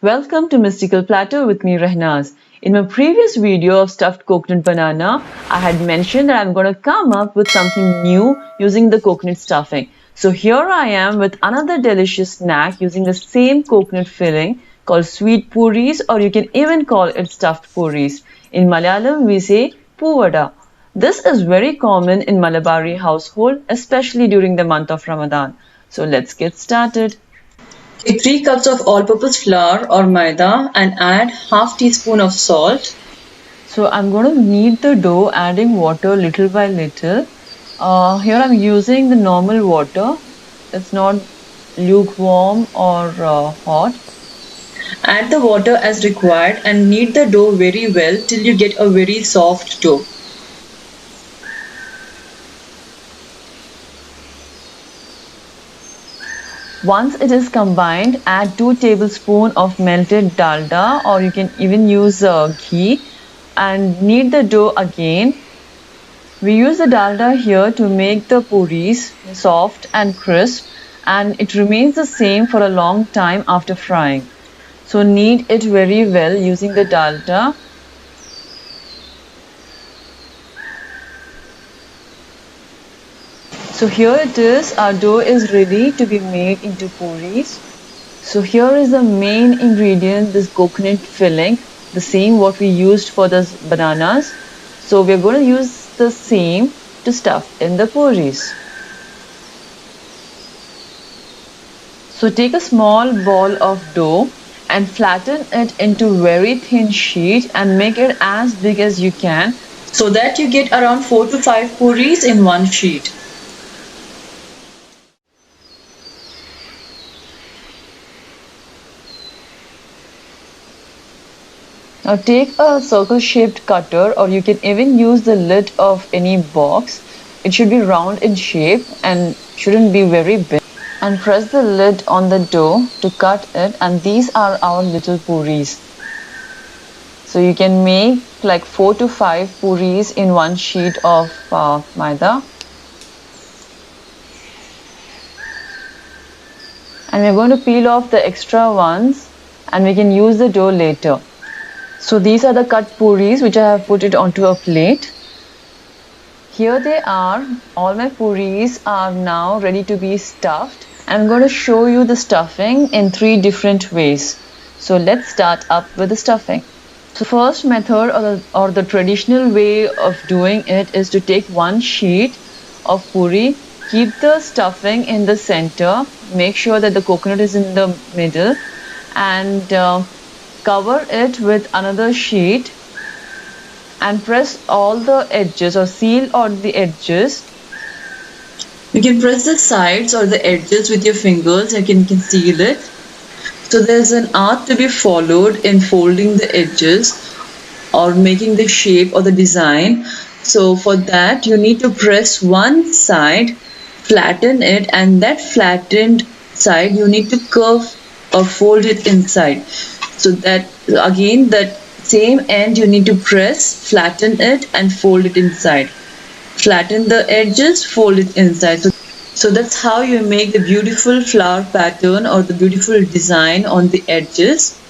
Welcome to Mystical Platter with me, Rehnaz. In my previous video of stuffed coconut banana, I had mentioned that I'm going to come up with something new using the coconut stuffing. So here I am with another delicious snack using the same coconut filling called sweet puris, or you can even call it stuffed puris. In Malayalam, we say puvada. This is very common in Malabari household, especially during the month of Ramadan. So let's get started. Take 3 cups of all-purpose flour or maida and add half teaspoon of salt. So I'm going to knead the dough, adding water little by little. Here I'm using the normal water. It's not lukewarm or hot. Add the water as required and knead the dough very well till you get a very soft dough. Once it is combined, add 2 tablespoons of melted dalda, or you can even use ghee, and knead the dough again. We use the dalda here to make the puris soft and crisp, and it remains the same for a long time after frying. So knead it very well using the dalda. So here it is, our dough is ready to be made into puris. So here is the main ingredient, this coconut filling, the same what we used for the bananas. So we're going to use the same to stuff in the puris. So take a small ball of dough and flatten it into very thin sheet and make it as big as you can, so that you get around 4 to 5 puris in one sheet. Now take a circle-shaped cutter, or you can even use the lid of any box. It should be round in shape and shouldn't be very big. And press the lid on the dough to cut it, and these are our little puris. So you can make like 4 to 5 puris in one sheet of maida. And we're going to peel off the extra ones and we can use the dough later. So these are the cut puris which I have put it onto a plate. Here they are. All my puris are now ready to be stuffed. I'm going to show you the stuffing in 3 different ways. So let's start up with the stuffing. So first method or the traditional way of doing it is to take one sheet of puri, keep the stuffing in the center, make sure that the coconut is in the middle, and cover it with another sheet and press all the edges or seal on the edges. You can press the sides or the edges with your fingers and you can seal it. So there's an art to be followed in folding the edges or making the shape or the design. So for that you need to press one side, flatten it, and that flattened side you need to curve or fold it inside. So that again, that same end you need to press, flatten it and fold it inside. Flatten the edges, fold it inside. So that's how you make the beautiful flower pattern or the beautiful design on the edges.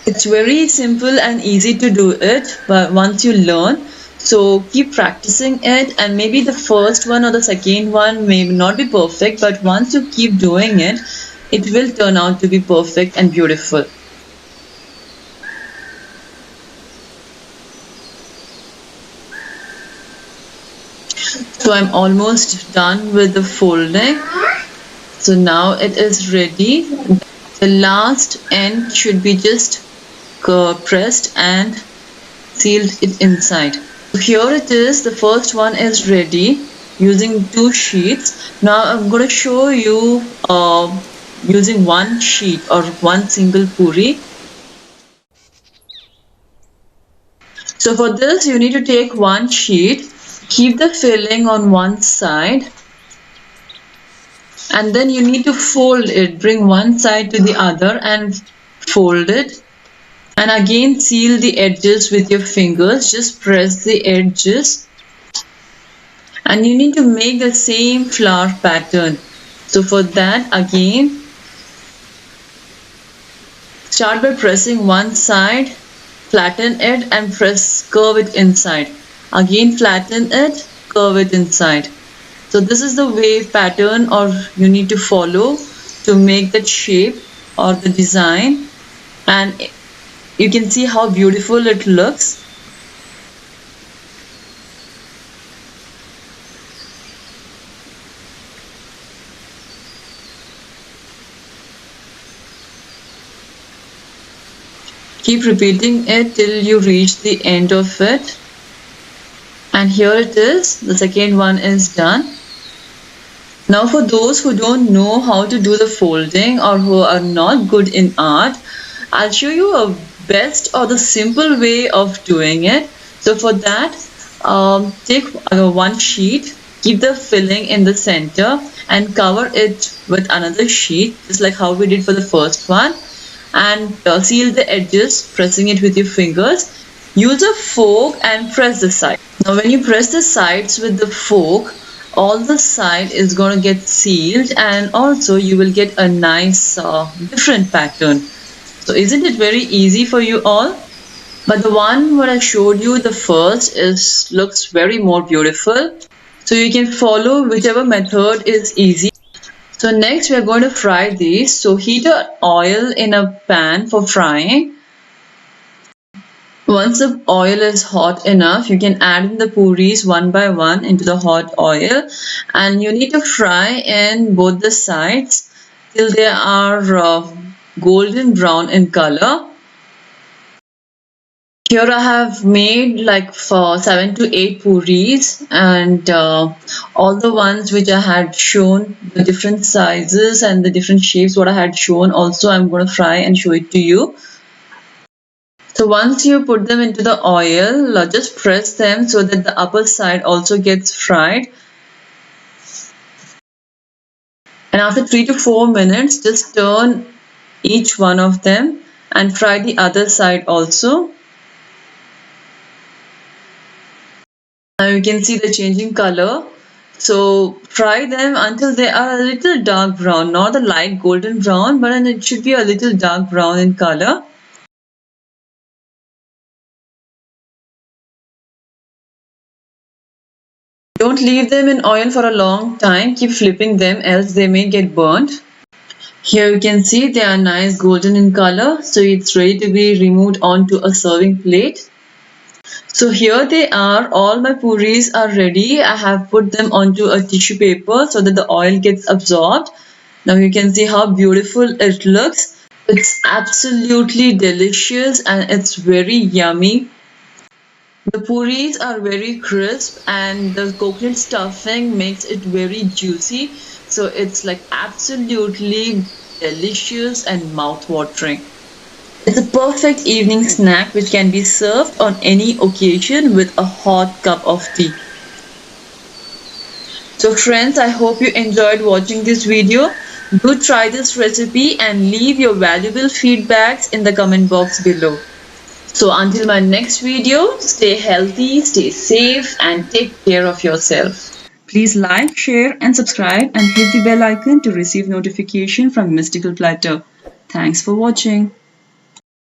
It's very simple and easy to do it, but once you learn, so keep practicing it, and maybe the first one or the second one may not be perfect, but once you keep doing it, it will turn out to be perfect and beautiful. So I'm almost done with the folding. So now it is ready. The last end should be just pressed and sealed it inside. Here it is, the first one is ready using 2 sheets. Now I'm going to show you using one sheet or one single puri. So for this you need to take one sheet, keep the filling on one side, and then you need to fold it, bring one side to the other and fold it And again seal the edges with your fingers. Just press the edges. And you need to make the same flower pattern. So for that, again, start by pressing one side, flatten it and curve it inside. Again flatten it, curve it inside. So this is the wave pattern or you need to follow to make that shape or the design, and you can see how beautiful it looks. Keep repeating it till you reach the end of it. And here it is, the second one is done. Now for those who don't know how to do the folding or who are not good in art, I'll show you a best or the simple way of doing it. So for that, take one sheet, keep the filling in the center and cover it with another sheet, just like how we did for the first one, and seal the edges, pressing it with your fingers. Use a fork and press the side. Now when you press the sides with the fork, all the side is going to get sealed, and also you will get a nice different pattern. So isn't it very easy for you all? But the one what I showed you, the first, looks very more beautiful. So you can follow whichever method is easy. So next we are going to fry these. So heat oil in a pan for frying. Once the oil is hot enough, you can add in the puris one by one into the hot oil, and you need to fry in both the sides till they are golden brown in color. Here I have made like for 7 to 8 puris, and all the ones which I had shown, the different sizes and the different shapes what I had shown, also I'm going to fry and show it to you. So once you put them into the oil, just press them so that the upper side also gets fried. And after 3 to 4 minutes, just turn each one of them and fry the other side also. Now you can see the changing color. So fry them until they are a little dark brown, not a light golden brown, but it should be a little dark brown in color. Don't leave them in oil for a long time. Keep flipping them, else they may get burnt. Here you can see they are nice golden in color. So it's ready to be removed onto a serving plate. So here they are. All my puris are ready. I have put them onto a tissue paper so that the oil gets absorbed. Now you can see how beautiful it looks. It's absolutely delicious and it's very yummy. The puris are very crisp and the coconut stuffing makes it very juicy. So it's like absolutely delicious and mouth-watering. It's a perfect evening snack which can be served on any occasion with a hot cup of tea. So friends, I hope you enjoyed watching this video. Do try this recipe and leave your valuable feedbacks in the comment box below. So until my next video, stay healthy, stay safe and take care of yourself. Please like, share and subscribe and hit the bell icon to receive notification from Mystical Platter. Thanks for watching.